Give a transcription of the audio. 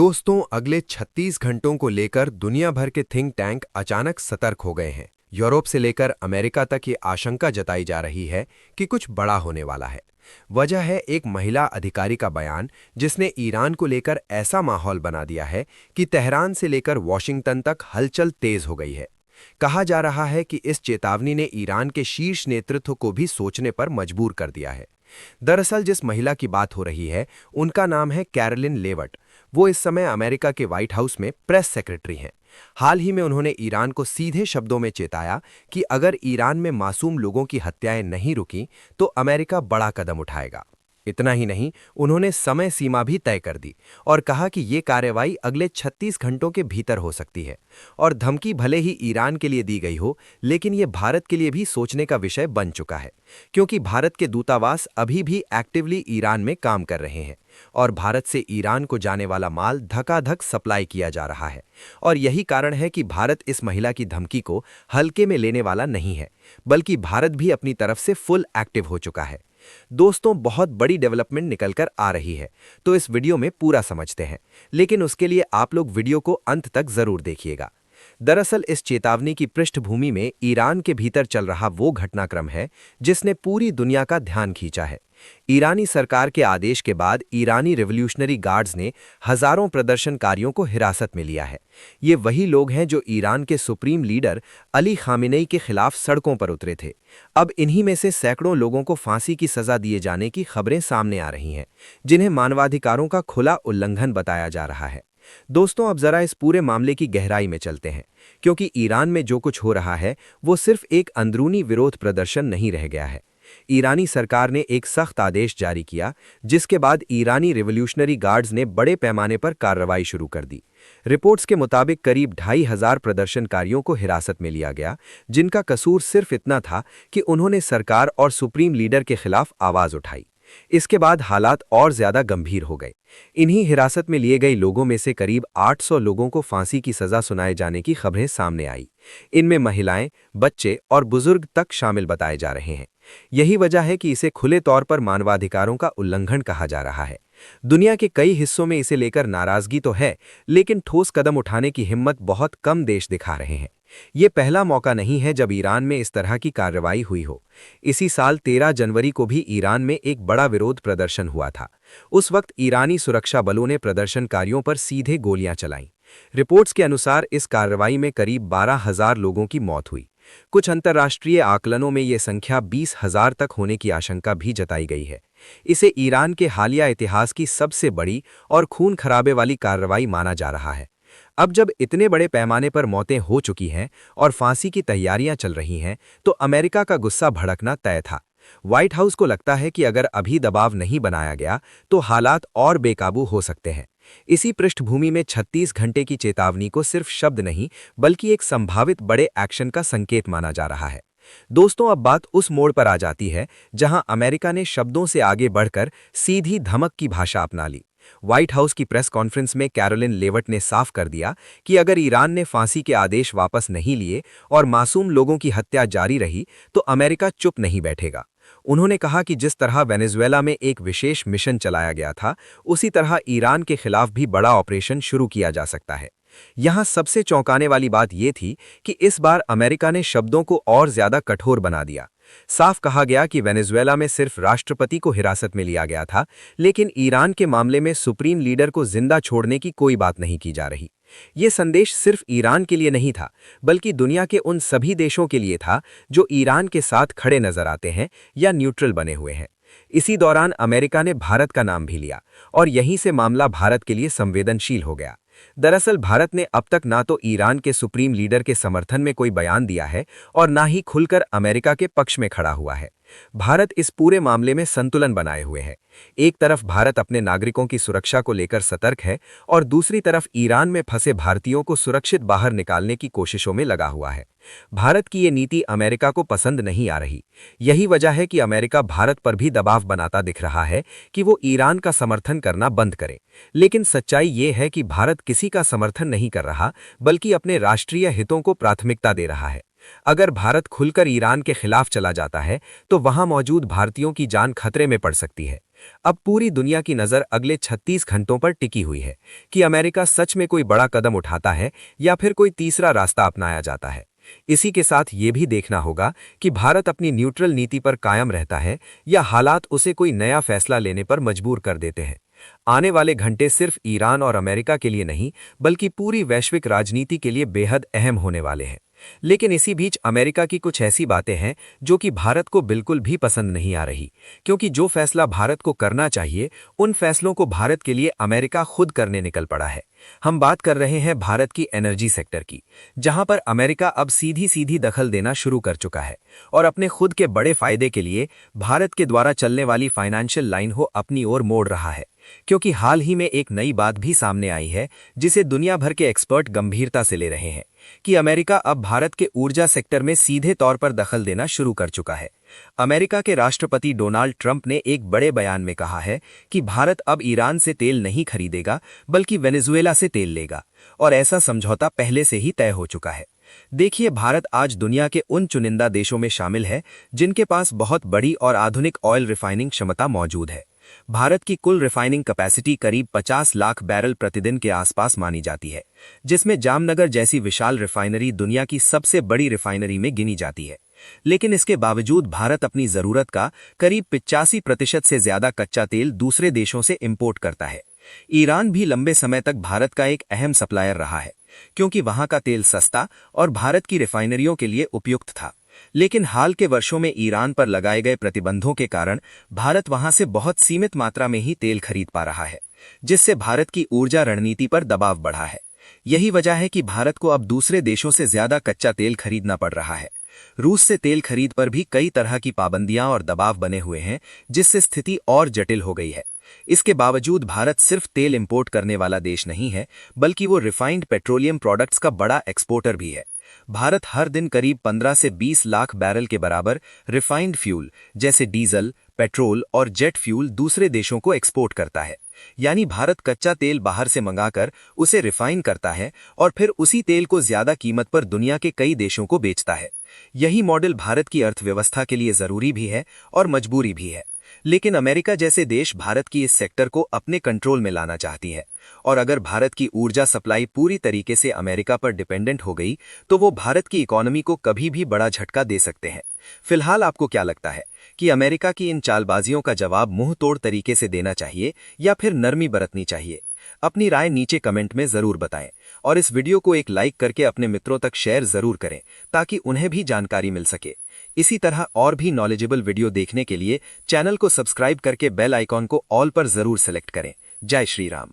दोस्तों, अगले 36 घंटों को लेकर दुनिया भर के थिंक टैंक अचानक सतर्क हो गए हैं। यूरोप से लेकर अमेरिका तक ये आशंका जताई जा रही है कि कुछ बड़ा होने वाला है। वजह है एक महिला अधिकारी का बयान, जिसने ईरान को लेकर ऐसा माहौल बना दिया है कि तेहरान से लेकर वॉशिंगटन तक हलचल तेज हो गई है। कहा जा रहा है कि इस चेतावनी ने ईरान के शीर्ष नेतृत्व को भी सोचने पर मजबूर कर दिया है। दरअसल जिस महिला की बात हो रही है, उनका नाम है कैरोलिन लेवट। वो इस समय अमेरिका के व्हाइट हाउस में प्रेस सेक्रेटरी हैं। हाल ही में उन्होंने ईरान को सीधे शब्दों में चेताया कि अगर ईरान में मासूम लोगों की हत्याएं नहीं रुकीं, तो अमेरिका बड़ा कदम उठाएगा। इतना ही नहीं, उन्होंने समय सीमा भी तय कर दी और कहा कि ये कार्रवाई अगले 36 घंटों के भीतर हो सकती है। और धमकी भले ही ईरान के लिए दी गई हो, लेकिन ये भारत के लिए भी सोचने का विषय बन चुका है, क्योंकि भारत के दूतावास अभी भी एक्टिवली ईरान में काम कर रहे हैं और भारत से ईरान को जाने वाला माल धकाधक सप्लाई किया जा रहा है। और यही कारण है कि भारत इस महिला की धमकी को हल्के में लेने वाला नहीं है, बल्कि भारत भी अपनी तरफ से फुल एक्टिव हो चुका है। दोस्तों, बहुत बड़ी डेवलपमेंट निकलकर आ रही है, तो इस वीडियो में पूरा समझते हैं, लेकिन उसके लिए आप लोग वीडियो को अंत तक जरूर देखिएगा। दरअसल इस चेतावनी की पृष्ठभूमि में ईरान के भीतर चल रहा वो घटनाक्रम है जिसने पूरी दुनिया का ध्यान खींचा है। ईरानी सरकार के आदेश के बाद ईरानी रिवॉल्यूशनरी गार्ड्स ने हजारों प्रदर्शनकारियों को हिरासत में लिया है। ये वही लोग हैं जो ईरान के सुप्रीम लीडर अली खामेनेई के खिलाफ सड़कों पर उतरे थे। अब इन्हीं में से सैकड़ों लोगों को फांसी की सजा दिए जाने की खबरें सामने आ रही हैं, जिन्हें मानवाधिकारों का खुला उल्लंघन बताया जा रहा है। दोस्तों, अब जरा इस पूरे मामले की गहराई में चलते हैं, क्योंकि ईरान में जो कुछ हो रहा है वो सिर्फ एक अंदरूनी विरोध प्रदर्शन नहीं रह गया है। ईरानी सरकार ने एक सख्त आदेश जारी किया, जिसके बाद ईरानी रिवॉल्यूशनरी गार्ड्स ने बड़े पैमाने पर कार्रवाई शुरू कर दी। रिपोर्ट्स के मुताबिक करीब 2500 प्रदर्शनकारियों को हिरासत में लिया गया, जिनका कसूर सिर्फ इतना था कि उन्होंने सरकार और सुप्रीम लीडर के खिलाफ आवाज उठाई। इसके बाद हालात और ज्यादा गंभीर हो गए। इन्हीं हिरासत में लिए गए लोगों में से करीब 800 लोगों को फांसी की सजा सुनाए जाने की खबरें सामने आई। इनमें महिलाएं, बच्चे और बुजुर्ग तक शामिल बताए जा रहे हैं। यही वजह है कि इसे खुले तौर पर मानवाधिकारों का उल्लंघन कहा जा रहा है। दुनिया के कई हिस्सों में इसे लेकर नाराजगी तो है, लेकिन ठोस कदम उठाने की हिम्मत बहुत कम देश दिखा रहे हैं। ये पहला मौका नहीं है जब ईरान में इस तरह की कार्रवाई हुई हो। इसी साल 13 जनवरी को भी ईरान में एक बड़ा विरोध प्रदर्शन हुआ था। उस वक्त ईरानी सुरक्षा बलों ने प्रदर्शनकारियों पर सीधे गोलियां चलाईं। रिपोर्ट्स के अनुसार इस कार्रवाई में करीब 12,000 लोगों की मौत हुई। कुछ अंतर्राष्ट्रीय आकलनों में ये संख्या 20,000 तक होने की आशंका भी जताई गई है। इसे ईरान के हालिया इतिहास की सबसे बड़ी और खून खराबे वाली कार्रवाई माना जा रहा है। अब जब इतने बड़े पैमाने पर मौतें हो चुकी हैं और फांसी की तैयारियां चल रही हैं, तो अमेरिका का गुस्सा भड़कना तय था। व्हाइट हाउस को लगता है कि अगर अभी दबाव नहीं बनाया गया तो हालात और बेकाबू हो सकते हैं। इसी पृष्ठभूमि में 36 घंटे की चेतावनी को सिर्फ शब्द नहीं, बल्कि एक संभावित बड़े एक्शन का संकेत माना जा रहा है। दोस्तों, अब बात उस मोड़ पर आ जाती है जहां अमेरिका ने शब्दों से आगे बढ़कर सीधी धमक की भाषा अपना ली। व्हाइट हाउस की प्रेस कॉन्फ्रेंस में कैरोलिन लेवट ने साफ कर दिया कि अगर ईरान ने फांसी के आदेश वापस नहीं लिए और मासूम लोगों की हत्या जारी रही, तो अमेरिका चुप नहीं बैठेगा। उन्होंने कहा कि जिस तरह वेनेजुएला में एक विशेष मिशन चलाया गया था, उसी तरह ईरान के खिलाफ भी बड़ा ऑपरेशन शुरू किया जा सकता है। यहां सबसे चौंकाने वाली बात यह थी कि इस बार अमेरिका ने शब्दों को और ज्यादा कठोर बना दिया। साफ कहा गया कि वेनेजुएला में सिर्फ राष्ट्रपति को हिरासत में लिया गया था, लेकिन ईरान के मामले में सुप्रीम लीडर को जिंदा छोड़ने की कोई बात नहीं की जा रही। ये संदेश सिर्फ ईरान के लिए नहीं था, बल्कि दुनिया के उन सभी देशों के लिए था जो ईरान के साथ खड़े नजर आते हैं या न्यूट्रल बने हुए हैं। इसी दौरान अमेरिका ने भारत का नाम भी लिया और यहीं से मामला भारत के लिए संवेदनशील हो गया। दरअसल भारत ने अब तक ना तो ईरान के सुप्रीम लीडर के समर्थन में कोई बयान दिया है और ना ही खुलकर अमेरिका के पक्ष में खड़ा हुआ है। भारत इस पूरे मामले में संतुलन बनाए हुए है। एक तरफ भारत अपने नागरिकों की सुरक्षा को लेकर सतर्क है और दूसरी तरफ ईरान में फंसे भारतीयों को सुरक्षित बाहर निकालने की कोशिशों में लगा हुआ है। भारत की ये नीति अमेरिका को पसंद नहीं आ रही। यही वजह है कि अमेरिका भारत पर भी दबाव बनाता दिख रहा है कि वो ईरान का समर्थन करना बंद करे। लेकिन सच्चाई ये है कि भारत किसी का समर्थन नहीं कर रहा, बल्कि अपने राष्ट्रीय हितों को प्राथमिकता दे रहा है। अगर भारत खुलकर ईरान के खिलाफ चला जाता है, तो वहां मौजूद भारतीयों की जान खतरे में पड़ सकती है। अब पूरी दुनिया की नज़र अगले 36 घंटों पर टिकी हुई है कि अमेरिका सच में कोई बड़ा कदम उठाता है या फिर कोई तीसरा रास्ता अपनाया जाता है। इसी के साथ ये भी देखना होगा कि भारत अपनी न्यूट्रल नीति पर कायम रहता है या हालात उसे कोई नया फैसला लेने पर मजबूर कर देते हैं। आने वाले घंटे सिर्फ ईरान और अमेरिका के लिए नहीं, बल्कि पूरी वैश्विक राजनीति के लिए बेहद अहम होने वाले हैं। लेकिन इसी बीच अमेरिका की कुछ ऐसी बातें हैं जो कि भारत को बिल्कुल भी पसंद नहीं आ रही, क्योंकि जो फैसला भारत को करना चाहिए उन फैसलों को भारत के लिए अमेरिका खुद करने निकल पड़ा है। हम बात कर रहे हैं भारत की एनर्जी सेक्टर की, जहां पर अमेरिका अब सीधी सीधी दखल देना शुरू कर चुका है और अपने खुद के बड़े फायदे के लिए भारत के द्वारा चलने वाली फाइनेंशियल लाइन को अपनी ओर मोड़ रहा है। क्योंकि हाल ही में एक नई बात भी सामने आई है जिसे दुनिया भर के एक्सपर्ट गंभीरता से ले रहे हैं कि अमेरिका अब भारत के ऊर्जा सेक्टर में सीधे तौर पर दखल देना शुरू कर चुका है। अमेरिका के राष्ट्रपति डोनाल्ड ट्रंप ने एक बड़े बयान में कहा है कि भारत अब ईरान से तेल नहीं खरीदेगा बल्कि वेनेजुएला से तेल लेगा, और ऐसा समझौता पहले से ही तय हो चुका है। देखिए, भारत आज दुनिया के उन चुनिंदा देशों में शामिल है जिनके पास बहुत बड़ी और आधुनिक ऑयल रिफाइनिंग क्षमता मौजूद है। भारत की कुल रिफाइनिंग कैपेसिटी करीब 50 लाख बैरल प्रतिदिन के आसपास मानी जाती है, जिसमें जामनगर जैसी विशाल रिफाइनरी दुनिया की सबसे बड़ी रिफाइनरी में गिनी जाती है। लेकिन इसके बावजूद भारत अपनी जरूरत का करीब 85% से ज्यादा कच्चा तेल दूसरे देशों से इंपोर्ट करता है। ईरान भी लंबे समय तक भारत का एक अहम सप्लायर रहा है, क्योंकि वहां का तेल सस्ता और भारत की रिफाइनरियों के लिए उपयुक्त था। लेकिन हाल के वर्षों में ईरान पर लगाए गए प्रतिबंधों के कारण भारत वहां से बहुत सीमित मात्रा में ही तेल खरीद पा रहा है, जिससे भारत की ऊर्जा रणनीति पर दबाव बढ़ा है। यही वजह है कि भारत को अब दूसरे देशों से ज्यादा कच्चा तेल खरीदना पड़ रहा है। रूस से तेल खरीद पर भी कई तरह की पाबंदियां और दबाव बने हुए हैं, जिससे स्थिति और जटिल हो गई है। इसके बावजूद भारत सिर्फ तेल इंपोर्ट करने वाला देश नहीं है, बल्कि वो रिफाइंड पेट्रोलियम प्रोडक्ट्स का बड़ा एक्सपोर्टर भी है। भारत हर दिन करीब 15 से 20 लाख बैरल के बराबर रिफाइंड फ्यूल जैसे डीजल, पेट्रोल और जेट फ्यूल दूसरे देशों को एक्सपोर्ट करता है। यानी भारत कच्चा तेल बाहर से मंगाकर उसे रिफाइन करता है और फिर उसी तेल को ज्यादा कीमत पर दुनिया के कई देशों को बेचता है। यही मॉडल भारत की अर्थव्यवस्था के लिए जरूरी भी है और मजबूरी भी है। लेकिन अमेरिका जैसे देश भारत की इस सेक्टर को अपने कंट्रोल में लाना चाहती है, और अगर भारत की ऊर्जा सप्लाई पूरी तरीके से अमेरिका पर डिपेंडेंट हो गई तो वो भारत की इकोनॉमी को कभी भी बड़ा झटका दे सकते हैं। फिलहाल आपको क्या लगता है कि अमेरिका की इन चालबाजियों का जवाब मुंह तोड़ तरीके से देना चाहिए या फिर नरमी बरतनी चाहिए? अपनी राय नीचे कमेंट में जरूर बताएं और इस वीडियो को एक लाइक करके अपने मित्रों तक शेयर जरूर करें ताकि उन्हें भी जानकारी मिल सके। इसी तरह और भी नॉलेजेबल वीडियो देखने के लिए चैनल को सब्सक्राइब करके बेल आइकॉन को ऑल पर जरूर सेलेक्ट करें। जय श्री राम।